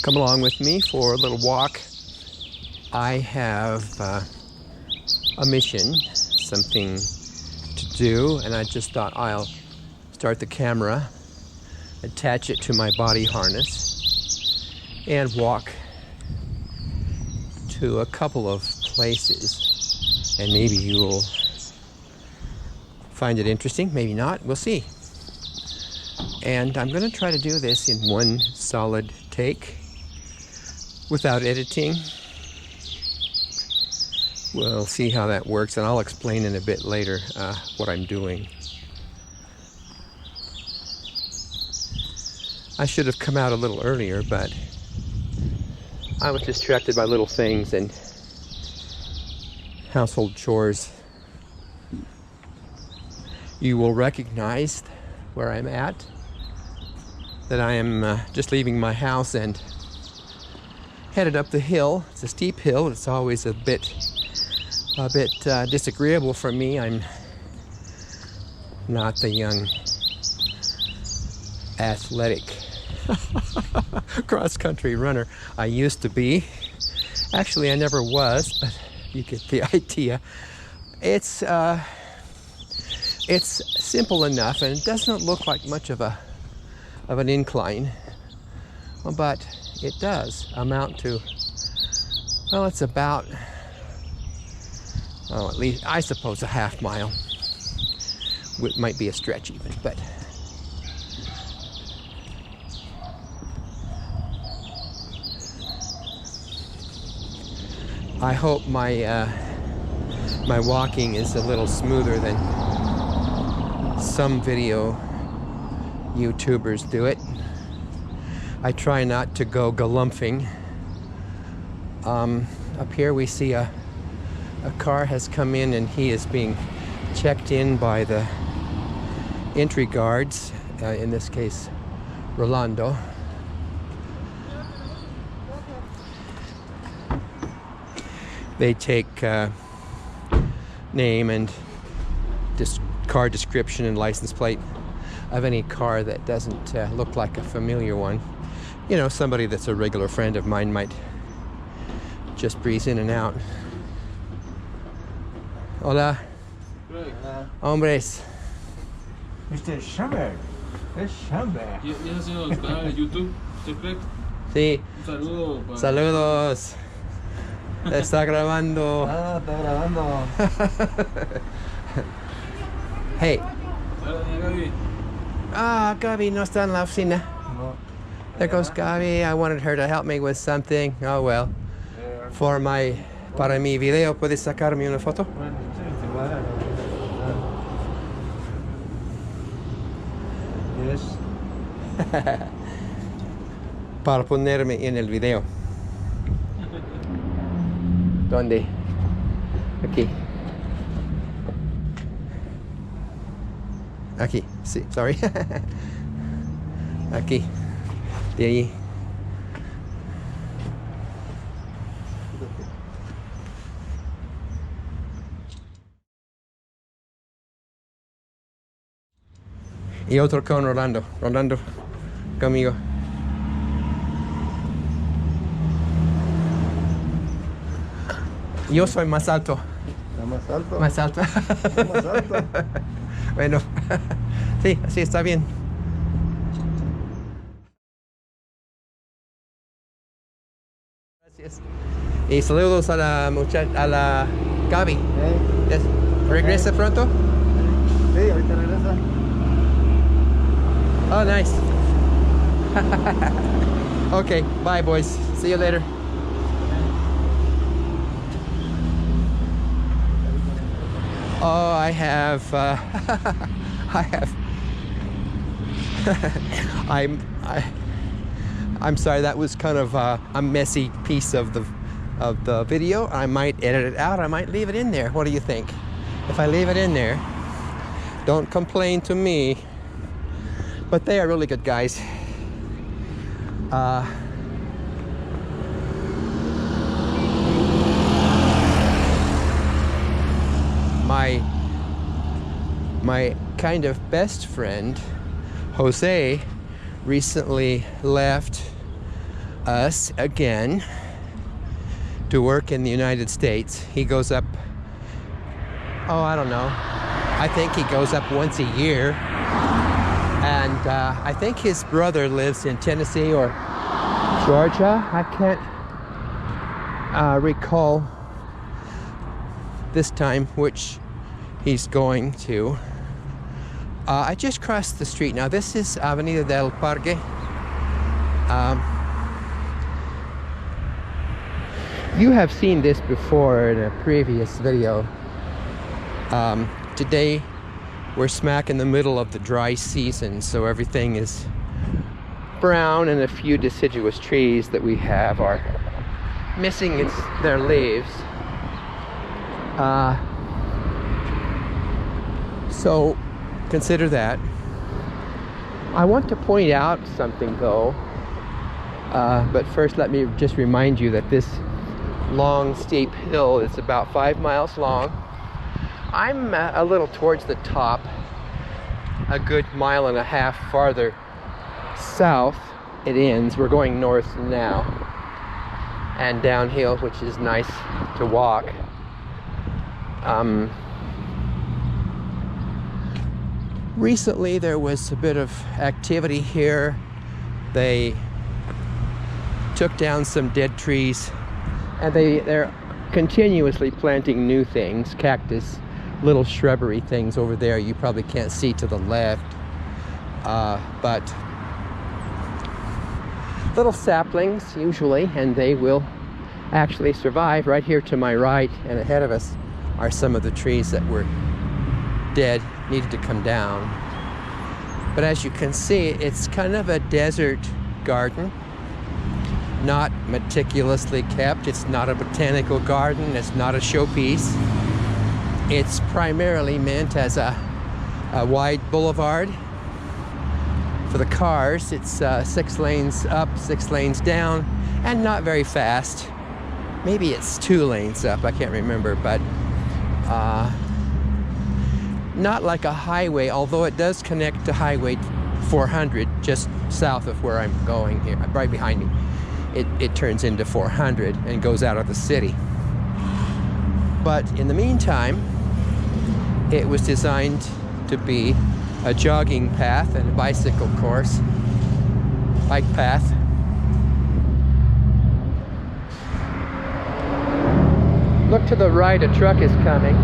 come along with me for a little walk. I have a mission, something to do, and I just thought I'll start the camera, attach it to my body harness, and walk to a couple of places. And maybe you'll find it interesting, maybe not, we'll see. And I'm going to try to do this in one solid take without editing. We'll see how that works, and I'll explain in a bit later what I'm doing. I should have come out a little earlier, but I was distracted by little things and household chores. You will recognize where I'm at, that I am just leaving my house and headed up the hill. It's a steep hill. It's always a bit disagreeable for me. I'm not the young athletic cross-country runner I used to be. Actually, I never was, but you get the idea. It's simple enough, and it doesn't look like much of an incline, but it does amount to, well, it's about, at least I suppose a half mile. It might be a stretch even, but I hope my walking is a little smoother than some video YouTubers do it. I try not to go galumphing. Up here we see a car has come in, and he is being checked in by the entry guards, in this case Rolando. They take name and car description and license plate of any car that doesn't look like a familiar one. You know, somebody that's a regular friend of mine might just breeze in and out. Hola. Hola. Hombres. Mr. Schumberg. Es Schumberg. ¿Y es haciendo el canal de YouTube? ¿Usted cree? Sí. Un saludo para... Saludos. Está grabando. Ah, está grabando. Hey. Hola, doña Gaby. Gaby no está en la oficina. No. There goes Gaby. I wanted her to help me with something. Oh well. Para mi video, ¿puedes sacarme una foto? Bueno, sí, te voy a dar. Yes. Para ponerme en el video. ¿Dónde? Aquí. Aquí, sí, sorry. Aquí. De ahí. Y otro con Rolando. Rolando, conmigo. Yo soy más alto. ¿Está más alto? Más alto. ¿Está más alto? Bueno, sí, así está bien. Gracias. Y saludos a la a la Gaby. Yes. ¿Regresa pronto? Sí, ahorita regresa. Oh, nice. Okay, bye boys. See you later. Oh, I have I'm sorry, that was kind of a messy piece of the video. I might edit it out, I might leave it in there. What do you think? If I leave it in there, don't complain to me. But they are really good guys. My kind of best friend, Jose, recently left us again to work in the United States. He goes up, oh, I don't know. I think he goes up once a year. And I think his brother lives in Tennessee or Georgia. I can't recall this time which he's going to. I just crossed the street. Now this is Avenida del Parque. You have seen this before in a previous video. Today we're smack in the middle of the dry season, so everything is brown, and a few deciduous trees that we have are missing their leaves. So consider that. I want to point out something though, but first let me just remind you that this long steep hill is about 5 miles long. I'm a little towards the top, a good 1.5 miles farther south it ends. We're going north now and downhill, which is nice to walk. Recently there was a bit of activity here. They took down some dead trees, and they're continuously planting new things, cactus, little shrubbery things over there you probably can't see to the left, but little saplings usually, and they will actually survive. Right here to my right and ahead of us are some of the trees that were dead, needed to come down. But as you can see, it's kind of a desert garden, not meticulously kept. It's not a botanical garden. It's not a showpiece. It's primarily meant as a wide boulevard for the cars. It's 6 lanes up, 6 lanes down, and not very fast. Maybe it's 2 lanes up, I can't remember, but not like a highway, although it does connect to Highway 400 just south of where I'm going here, right behind me. It turns into 400 and goes out of the city. But in the meantime, it was designed to be a jogging path and a bicycle course, bike path. Look to the right, a truck is coming.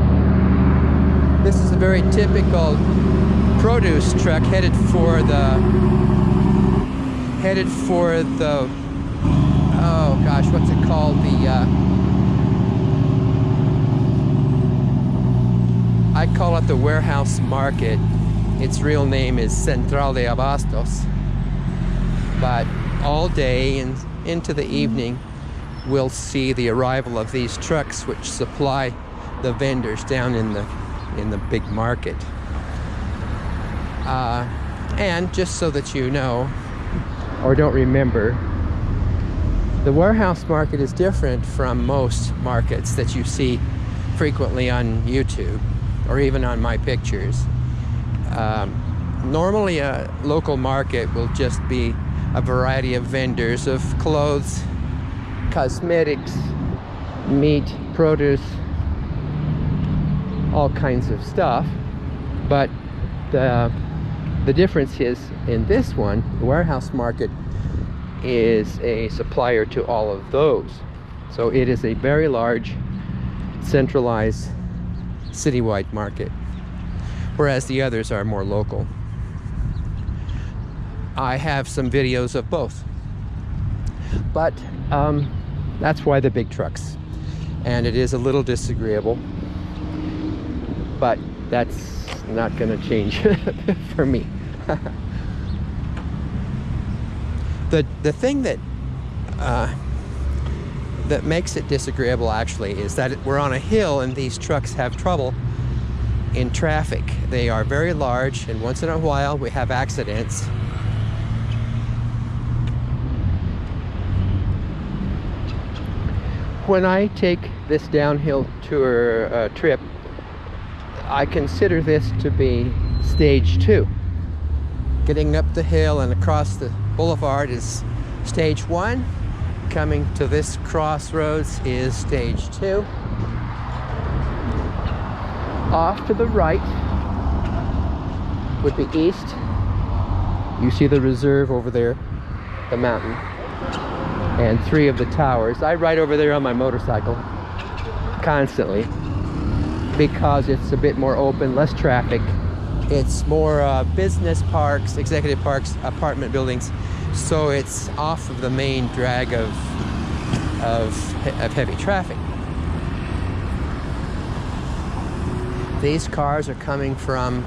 This is a very typical produce truck headed for the, oh gosh, what's it called? I call it the warehouse market. Its real name is Central de Abastos. But all day and into the evening, we'll see the arrival of these trucks which supply the vendors down in the big market. And just so that you know, or don't remember, the warehouse market is different from most markets that you see frequently on YouTube or even on my pictures. Normally a local market will just be a variety of vendors of clothes, cosmetics, meat, produce, all kinds of stuff. But the difference is, in this one, the warehouse market is a supplier to all of those. So it is a very large, centralized, citywide market, whereas the others are more local. I have some videos of both, but that's why the big trucks, and it is a little disagreeable, but that's not going to change for me. The thing that that makes it disagreeable actually is that we're on a hill and these trucks have trouble in traffic. They are very large, and once in a while we have accidents. When I take this downhill tour trip, I consider this to be stage 2. Getting up the hill and across the boulevard is stage 1, coming to this crossroads is stage 2. Off to the right would be east. You see the reserve over there, the mountain, and 3 of the towers. I ride over there on my motorcycle constantly because it's a bit more open, less traffic. It's more business parks, executive parks, apartment buildings, so it's off of the main drag of heavy traffic. These cars are coming from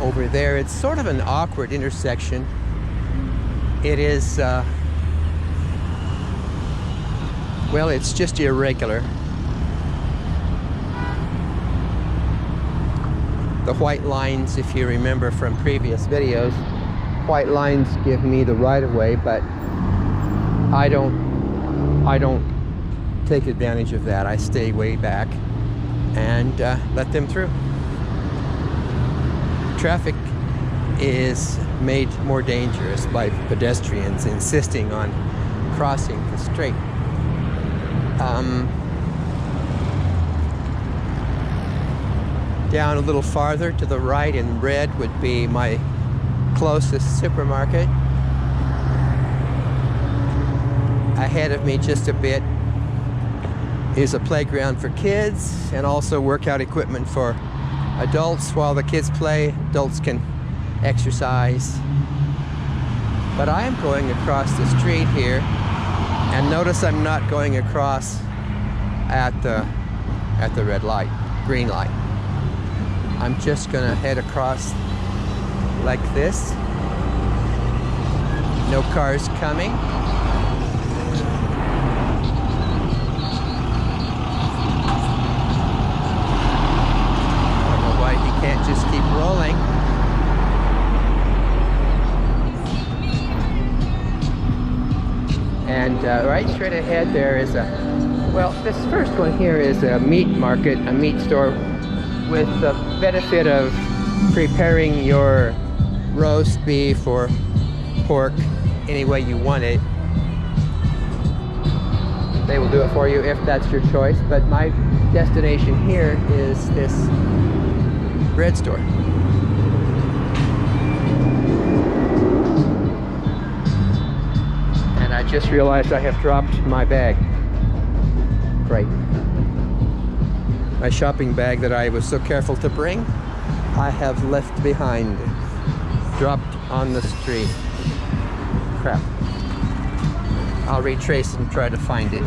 over there. It's sort of an awkward intersection. It is, well, it's just irregular. The white lines, if you remember from previous videos, white lines give me the right of way, but I don't take advantage of that. I stay way back and let them through. Traffic is made more dangerous by pedestrians insisting on crossing the street. Down a little farther to the right in red would be my closest supermarket. Ahead of me just a bit is a playground for kids and also workout equipment for adults. While the kids play, adults can exercise. But I am going across the street here, and notice I'm not going across at the red light, green light. I'm just gonna head across like this. No cars coming. I don't know why he can't just keep rolling. And right straight ahead there is well, this first one here is a meat market, a meat store with the benefit of preparing your roast beef or pork any way you want it. They will do it for you if that's your choice, but my destination here is this bread store. And I just realized I have dropped my bag. Great. My shopping bag that I was so careful to bring, I have left behind. Dropped on the street. Crap. I'll retrace and try to find it.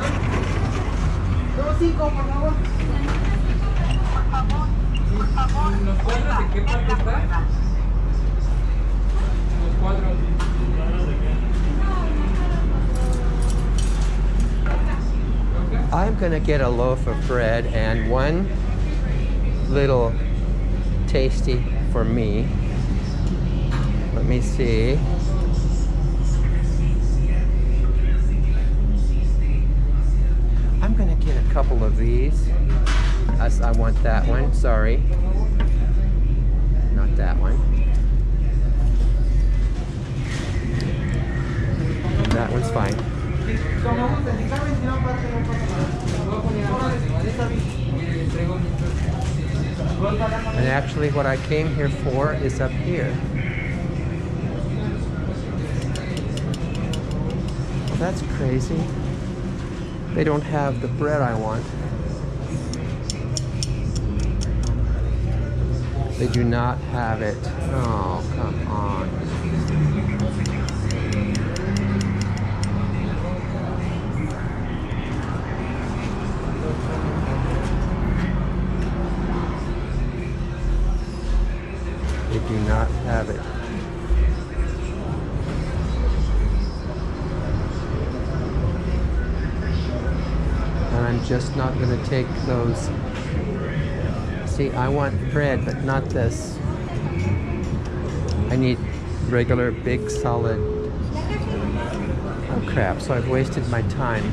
I'm gonna get a loaf of bread and one little tasty for me. Let me see. I'm gonna get a couple of these. I want that one, sorry. Not that one. That one's fine. And actually what I came here for is up here. Well, that's crazy. They don't have the bread I want. They do not have it. Oh, come on. They do not have it. And I'm just not going to take those. See, I want bread, but not this. I need regular, big, solid. Oh crap, so I've wasted my time.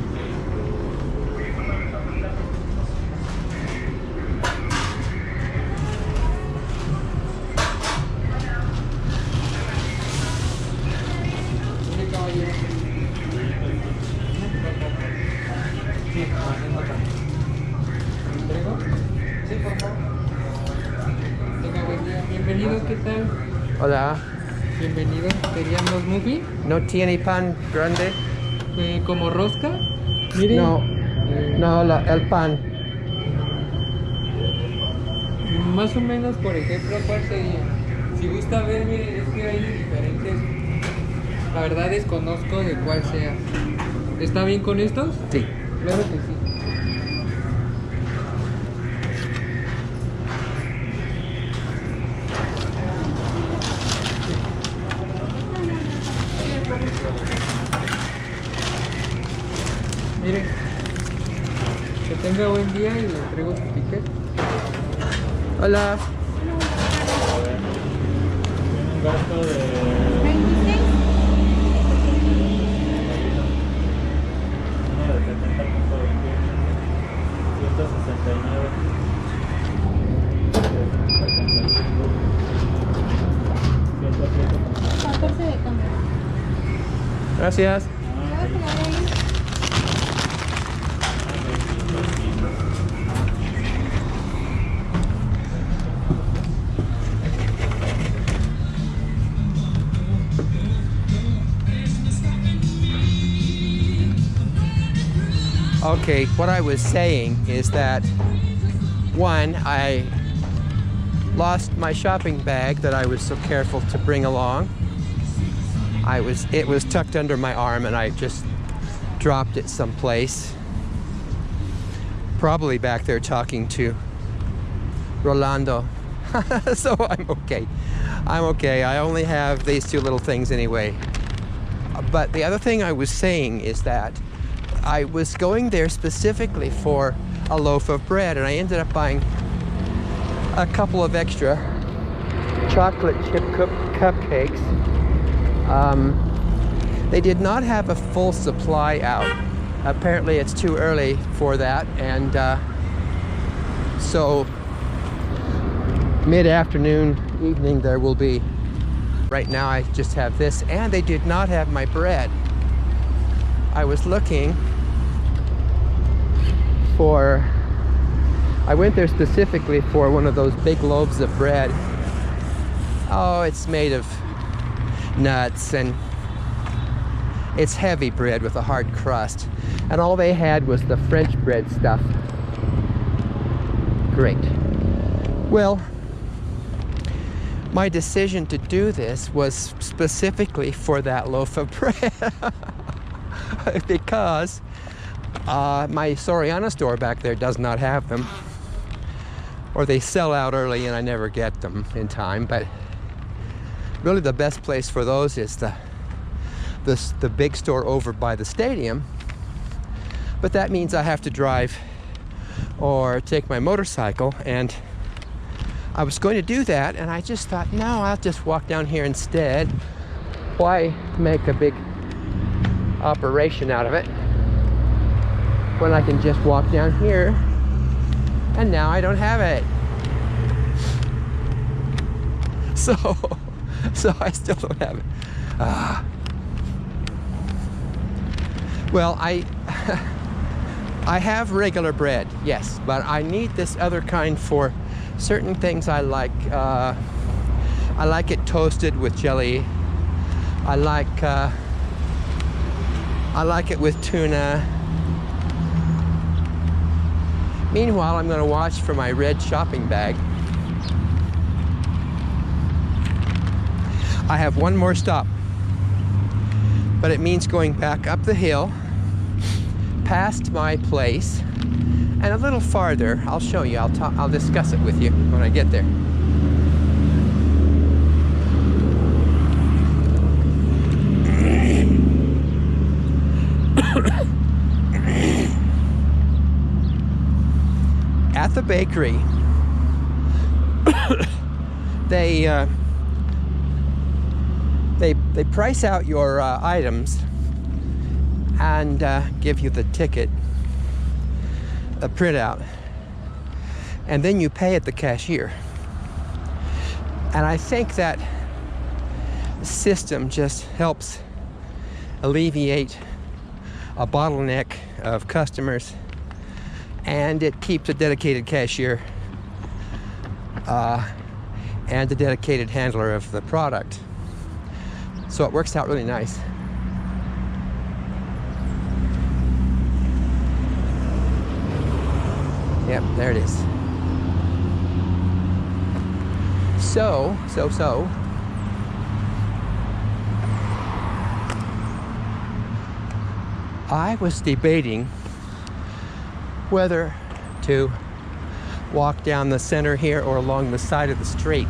Sí, por favor. Tenga buen día. Bienvenido, ¿qué tal? Hola. Bienvenido. ¿Querían los muffins? ¿No tiene pan grande? ¿Como rosca? Mire. No. No, el pan. Más o menos, por ejemplo, ¿cuál sería? Si gusta ver, mire, es que hay de diferentes. La verdad desconozco de cuál sea. ¿Está bien con estos? Sí. Claro que sí. Mire, que tenga buen día y le entrego su ticket. Hola. Un gasto de 26. uno de 70.21, 169. 14 de cambio. Gracias. Luego se la doy ahí. Okay, what I was saying is that one, I lost my shopping bag that I was so careful to bring along. It was tucked under my arm and I just dropped it someplace. Probably back there talking to Rolando. So I'm okay. I'm okay. I only have these two little things anyway. But the other thing I was saying is that I was going there specifically for a loaf of bread, and I ended up buying a couple of extra chocolate chip cupcakes. They did not have a full supply out. Apparently it's too early for that, and so mid-afternoon, evening there will be. Right now I just have this, and they did not have my bread. I was looking for, I went there specifically for one of those big loaves of bread. Oh, it's made of nuts and it's heavy bread with a hard crust. And all they had was the French bread stuff. Great. Well, my decision to do this was specifically for that loaf of bread. Because my Soriana store back there does not have them, or they sell out early and I never get them in time. But really the best place for those is the big store over by the stadium, but that means I have to drive or take my motorcycle, and I was going to do that, and I just thought, no, I'll just walk down here instead. Why make a big operation out of it when I can just walk down here? And now I don't have it. So I still don't have it. Well, I have regular bread, yes, but I need this other kind for certain things I like. I like it toasted with jelly. I like it with tuna. Meanwhile, I'm going to watch for my red shopping bag. I have one more stop, but it means going back up the hill, past my place, and a little farther. I'll show you. I'll discuss it with you when I get there. At the bakery, they price out your items and give you the ticket, a printout, and then you pay at the cashier. And I think that system just helps alleviate a bottleneck of customers, and it keeps a dedicated cashier and the dedicated handler of the product. So it works out really nice. Yep, there it is. So. I was debating whether to walk down the center here or along the side of the street.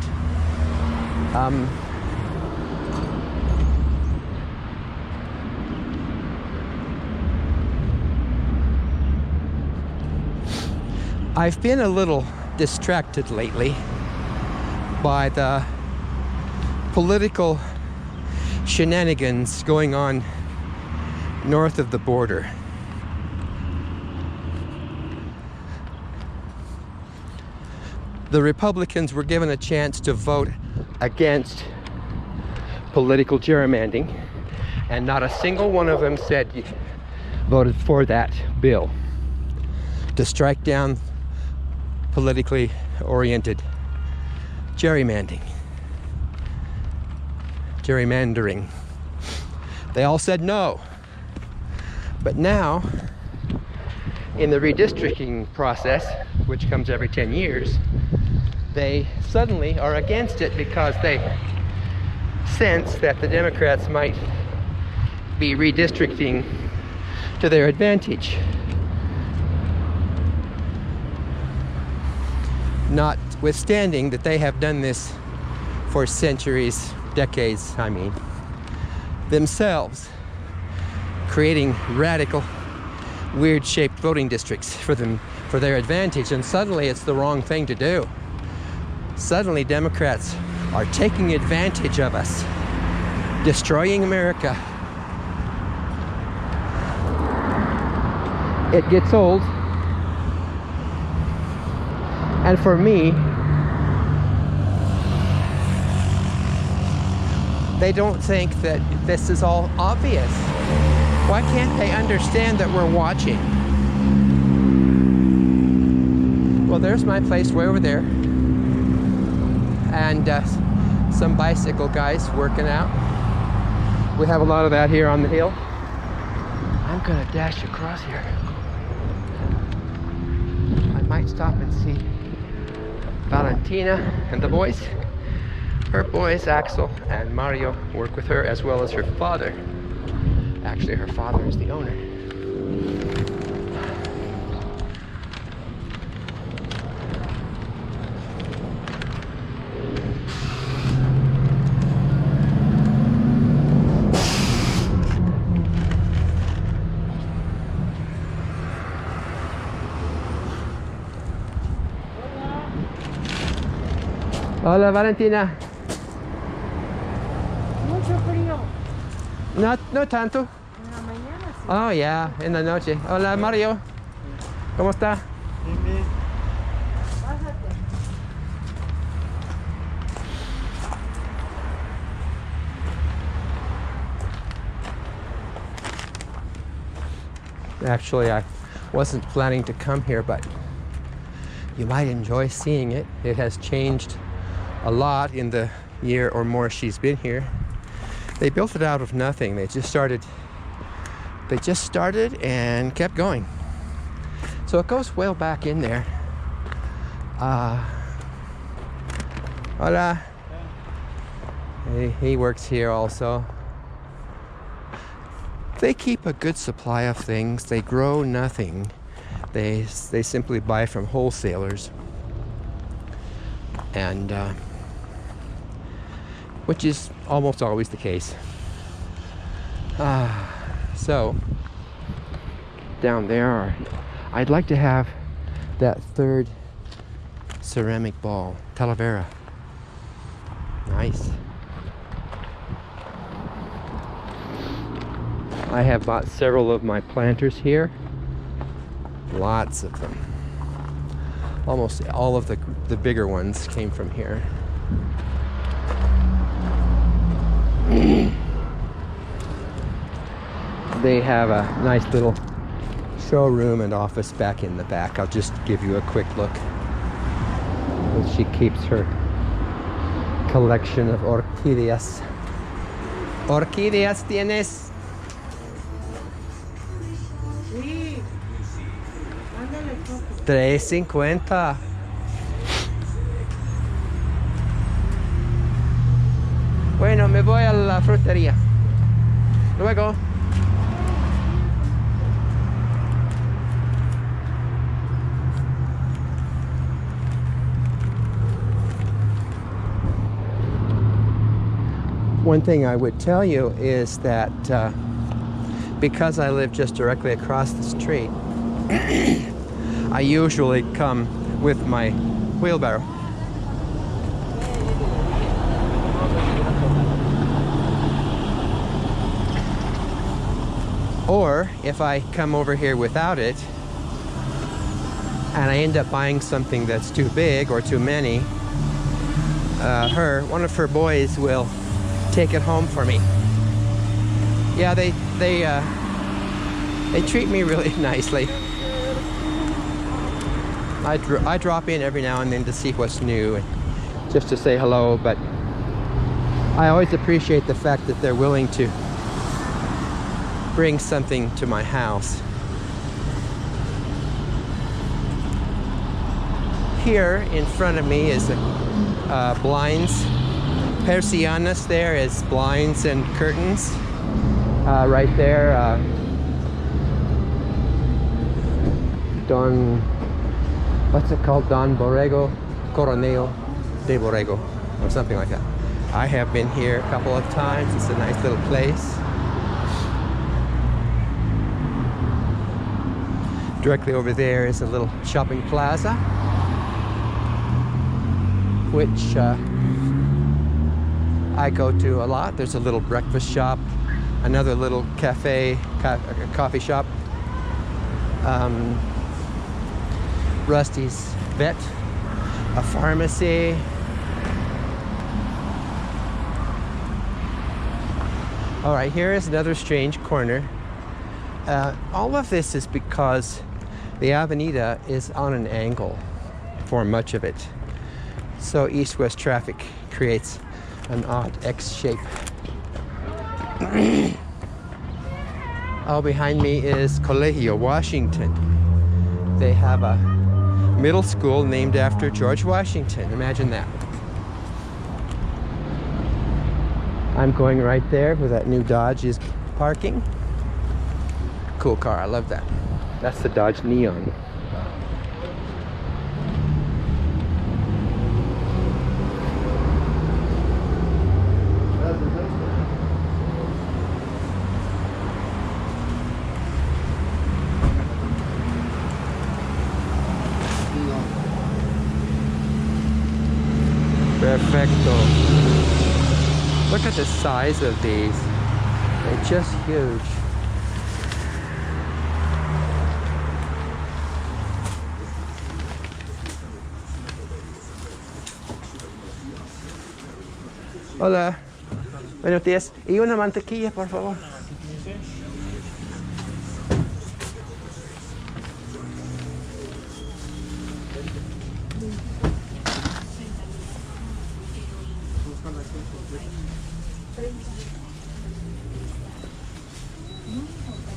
I've been a little distracted lately by the political shenanigans going on north of the border. The Republicans were given a chance to vote against political gerrymandering, and not a single one of them voted for that bill to strike down politically oriented gerrymandering. They all said no. But now, in the redistricting process, which comes every 10 years, they suddenly are against it because they sense that the Democrats might be redistricting to their advantage. Notwithstanding that they have done this for centuries, decades, themselves, creating radical, weird-shaped voting districts for their advantage, and suddenly it's the wrong thing to do. Suddenly Democrats are taking advantage of us, destroying America. It gets old, and for me, they don't think that this is all obvious. Why can't they understand that we're watching? Well, there's my place way over there. And some bicycle guys working out. We have a lot of that here on the hill. I'm gonna dash across here. I might stop and see Valentina and the boys. Her boys, Axel and Mario, work with her, as well as her father. Actually, her father is the owner. Hola, Valentina. Mucho frío. No tanto. En la mañana sí. Oh, yeah, en la noche. Hola, Mario. ¿Cómo está? Pásate. Actually, I wasn't planning to come here, but you might enjoy seeing it. It has changed a lot in the year or more she's been here. They built it out of nothing. They just started and kept going. So it goes well back in there. Hola. He works here also. They keep a good supply of things. They grow nothing. They simply buy from wholesalers. And which is almost always the case. So down there, I'd like to have that third ceramic ball, Talavera. Nice. I have bought several of my planters here. Lots of them. Almost all of the bigger ones came from here. They have a nice little showroom and office back in the back. I'll just give you a quick look. where she keeps her collection of orquídeas. ¿Orquídeas tienes? Sí. Ándale, foto. 3.50. Bueno, me voy a la frutería. Luego. One thing I would tell you is that because I live just directly across the street, I usually come with my wheelbarrow. Or if I come over here without it and I end up buying something that's too big or too many, one of her boys will take it home for me. Yeah, they treat me really nicely. I drop in every now and then to see what's new and just to say hello, but I always appreciate the fact that they're willing to bring something to my house. Here in front of me is blinds. Persianas there is blinds and curtains. Right there, Don, what's it called? Don Borrego, Coronel de Borrego, or something like that. I have been here a couple of times. It's a nice little place. Directly over there is a little shopping plaza, which I go to a lot. There's a little breakfast shop, another little cafe, coffee shop, Rusty's Vet, a pharmacy. All right, here is another strange corner. All of this is because the Avenida is on an angle for much of it. So east-west traffic creates an odd X shape. All behind me is Colegio Washington. They have a middle school named after George Washington. Imagine that. I'm going right there where that new Dodge is parking. Cool car, I love that. That's the Dodge Neon. Perfecto. Look at the size of these. They're just huge. Hola. Buenos días. Y una mantequilla, por favor.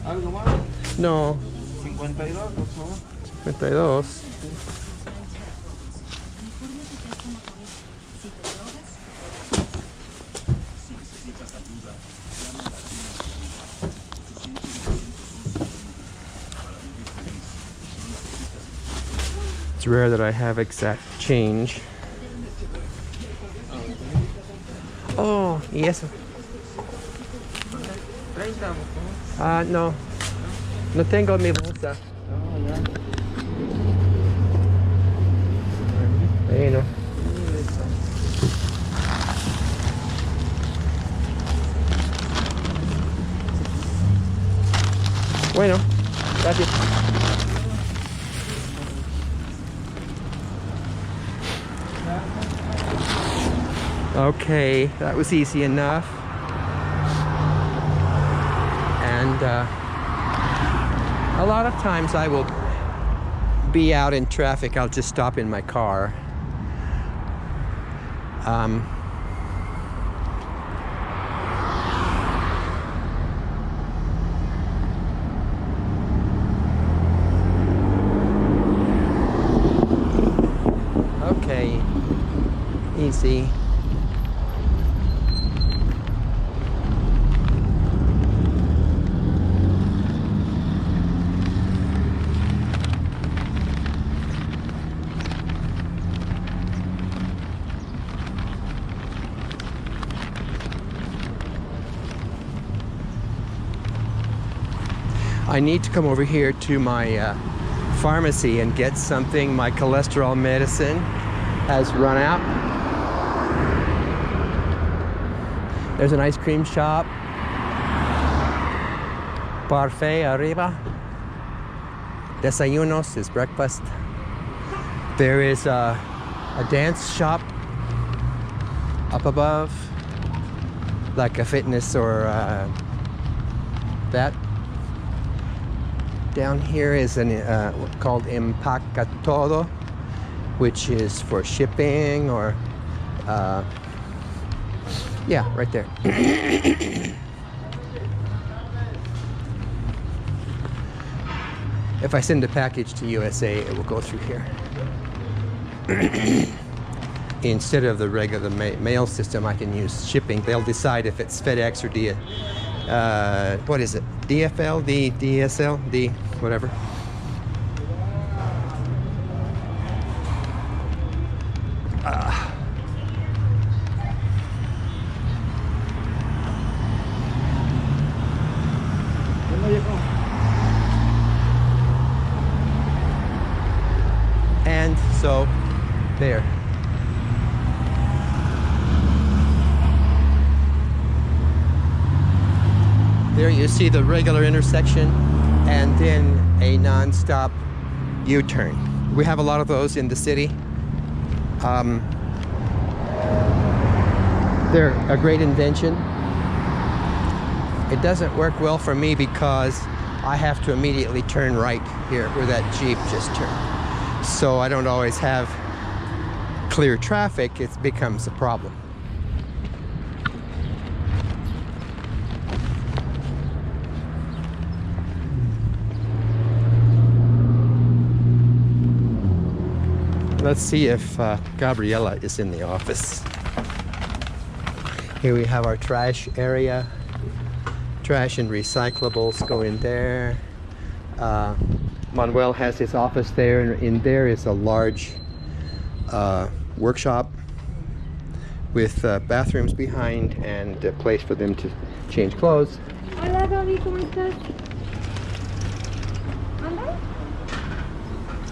¿Algo más? No. 52, por favor. 52. It's rare that I have exact change. Oh, y eso. 30, por favor. Ah, no. No tengo mi bolsa. Bueno. Bueno, gracias. Okay, that was easy enough. And a lot of times I will be out in traffic. I'll just stop in my car Um, okay, easy. I need to come over here to my pharmacy and get something. My cholesterol medicine has run out. There's an ice cream shop. Parfait arriba. Desayunos is breakfast. There is a dance shop up above, like a fitness or that. Down here is an called Empaca Todo, which is for shipping or yeah, right there. If I send a package to USA, it will go through here. Instead of the regular mail system, I can use shipping. They'll decide if it's FedEx or what is it? DFL, DSL, whatever. And so, there. There you see the regular intersection and then a non-stop U-turn. We have a lot of those in the city. They're a great invention. It doesn't work well for me because I have to immediately turn right here where that Jeep just turned. So I don't always have clear traffic. It becomes a problem. Let's see if Gabriela is in the office. Here we have our trash area. Trash and recyclables go in there. Manuel has his office there, and in there is a large workshop with bathrooms behind and a place for them to change clothes. Hola, Gaby, ¿cómo estás? ¿Anda?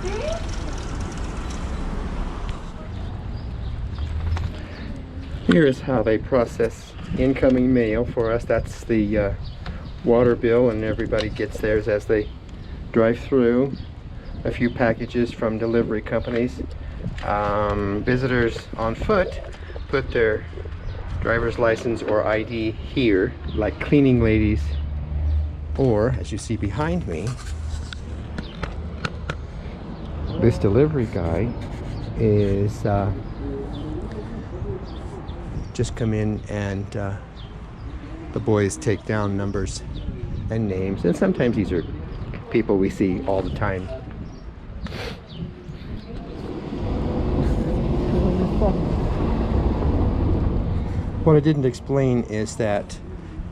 ¿Sí? Here is how they process incoming mail for us. That's the water bill, and everybody gets theirs as they drive through. A few packages from delivery companies. Visitors on foot put their driver's license or ID here, like cleaning ladies, or as you see behind me, this delivery guy is just come in, and the boys take down numbers and names, and sometimes these are people we see all the time. What I didn't explain is that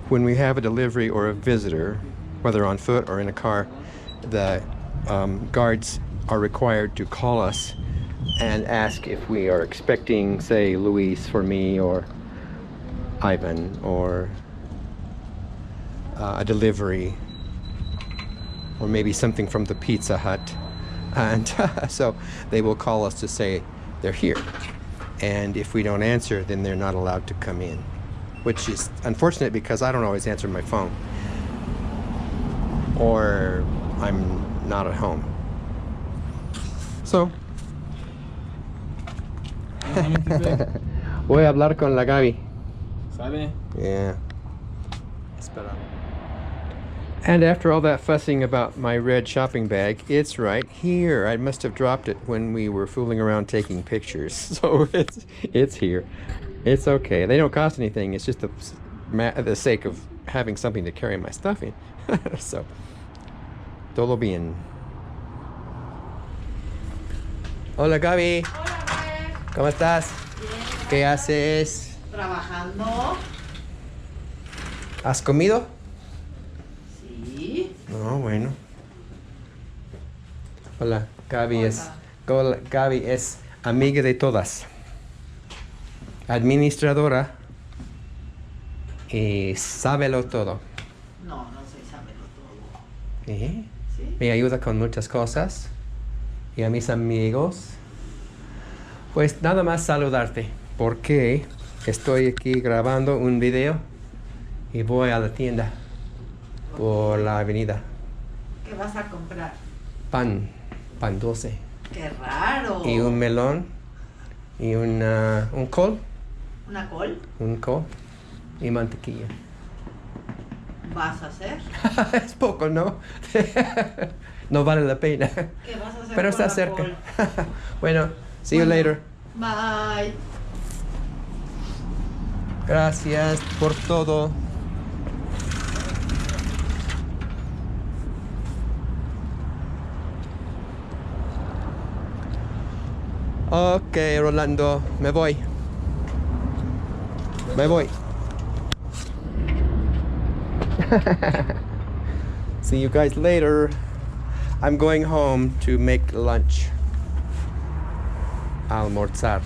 when we have a delivery or a visitor, whether on foot or in a car, the guards are required to call us and ask if we are expecting, say, Luis for me, or Ivan, or a delivery, or maybe something from the Pizza Hut. And so they will call us to say they're here. And if we don't answer, then they're not allowed to come in, which is unfortunate because I don't always answer my phone, or I'm not at home. So voy a hablar con la Gaby. ¿Sale? Yeah. Espera. And after all that fussing about my red shopping bag, it's right here. I must have dropped it when we were fooling around taking pictures. So it's here. It's okay. They don't cost anything. It's just the sake of having something to carry my stuff in. So, todo bien. Hola, Gaby. Hola, Fer. ¿Cómo estás? Bien. ¿Qué haces? Trabajando. ¿Has comido? Sí. No, bueno. Hola, Gaby es amiga de todas. Administradora y sábelo todo. No, no soy sábelo todo. ¿Sí? ¿Sí? Me ayuda con muchas cosas. Y a mis amigos. Pues nada más saludarte, porque estoy aquí grabando un video y voy a la tienda por la avenida. ¿Qué vas a comprar? Pan dulce. ¡Qué raro! Y un melón y un col. ¿Una col? Un col y mantequilla. ¿Vas a hacer? Es poco, ¿no? No vale la pena. ¿Qué vas a hacer Pero con está la cerca. col? Bueno, see you Bueno. later. Bye. Gracias por todo. Ok, Rolando, me voy. Me voy. See you guys later. I'm going home to make lunch. Almorzar.